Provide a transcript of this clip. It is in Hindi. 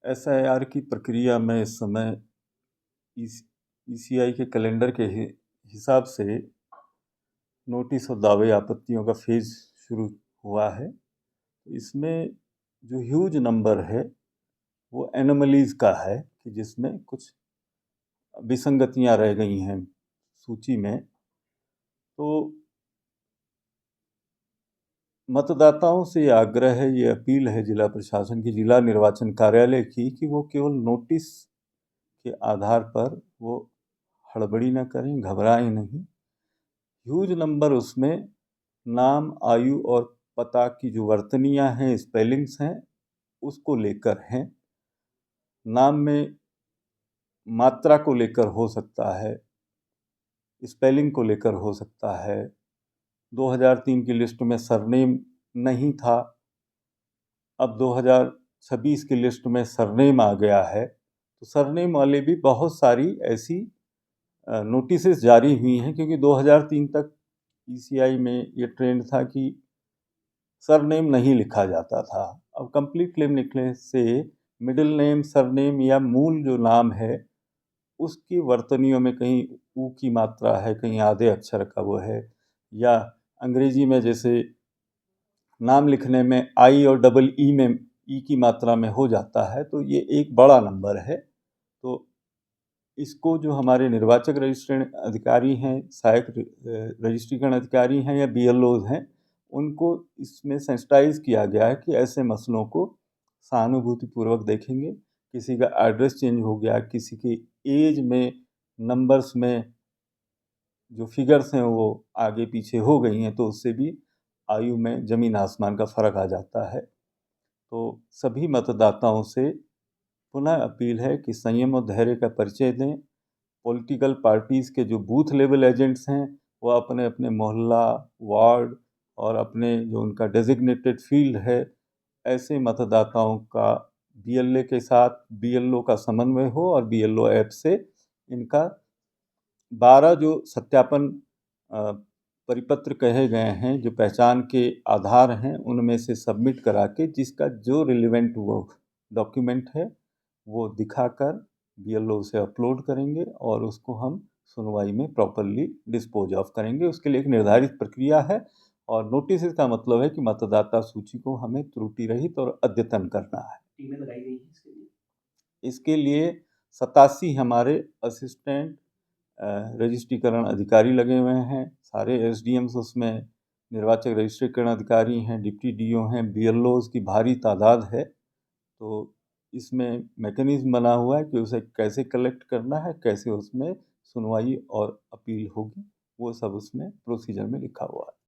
SIR की प्रक्रिया में इस समय ECI के कैलेंडर के हिसाब से नोटिस और दावे आपत्तियों का फेज शुरू हुआ है। इसमें जो ह्यूज नंबर है वो एनोमलीज का है कि जिसमें कुछ विसंगतियां रह गई हैं सूची में। तो मतदाताओं से ये आग्रह है, ये अपील है जिला प्रशासन की, जिला निर्वाचन कार्यालय की, कि वो केवल नोटिस के आधार पर वो हड़बड़ी न करें, घबराएं नहीं। ह्यूज नंबर उसमें नाम, आयु और पता की जो वर्तनियां हैं, स्पेलिंग्स हैं, उसको लेकर हैं। नाम में मात्रा को लेकर हो सकता है, स्पेलिंग को लेकर हो सकता है। 2003 की लिस्ट में सरनेम नहीं था, अब 2026 की लिस्ट में सरनेम आ गया है। तो सरनेम वाले भी बहुत सारी ऐसी नोटिसेस जारी हुई हैं, क्योंकि 2003 तक ECI में ये ट्रेंड था कि सरनेम नहीं लिखा जाता था। अब कंप्लीट नेम लिखने से मिडिल नेम, सरनेम या मूल जो नाम है उसकी वर्तनियों में कहीं ऊ की मात्रा है, कहीं आधे अक्षर का वो है, या अंग्रेजी में जैसे नाम लिखने में आई और डबल ई में ई की मात्रा में हो जाता है, तो ये एक बड़ा नंबर है। तो इसको जो हमारे निर्वाचक रजिस्ट्रेशन अधिकारी हैं, सहायक रजिस्ट्रीकरण अधिकारी हैं या BLOs हैं, उनको इसमें सेंसिटाइज किया गया है कि ऐसे मसलों को सहानुभूतिपूर्वक देखेंगे। किसी का एड्रेस चेंज हो गया, किसी की एज में नंबर्स में जो फिगर्स हैं वो आगे पीछे हो गई हैं, तो उससे भी आयु में जमीन आसमान का फर्क आ जाता है। तो सभी मतदाताओं से पुनः अपील है कि संयम और धैर्य का परिचय दें। पॉलिटिकल पार्टीज़ के जो बूथ लेवल एजेंट्स हैं वो अपने अपने मोहल्ला, वार्ड और अपने जो उनका डेजिग्नेटेड फील्ड है, ऐसे मतदाताओं का BLA के साथ BLO का समन्वय हो और BLO ऐप से इनका 12 जो सत्यापन परिपत्र कहे गए हैं, जो पहचान के आधार हैं, उनमें से सबमिट करा के जिसका जो रिलेवेंट वो डॉक्यूमेंट है वो दिखाकर BLO से अपलोड करेंगे और उसको हम सुनवाई में प्रॉपरली डिस्पोज ऑफ करेंगे। उसके लिए एक निर्धारित प्रक्रिया है और नोटिस का मतलब है कि मतदाता सूची को हमें त्रुटि रहित और अद्यतन करना है। टीमें लगाई गई हैं इसके लिए 87 हमारे असिस्टेंट रजिस्ट्रीकरण अधिकारी लगे हुए हैं, सारे SDMs उसमें निर्वाचक रजिस्ट्रीकरण अधिकारी हैं, डिप्टी DO हैं, BLOs की भारी तादाद है। तो इसमें मैकेनिज्म बना हुआ है कि उसे कैसे कलेक्ट करना है, कैसे उसमें सुनवाई और अपील होगी, वो सब उसमें प्रोसीजर में लिखा हुआ है।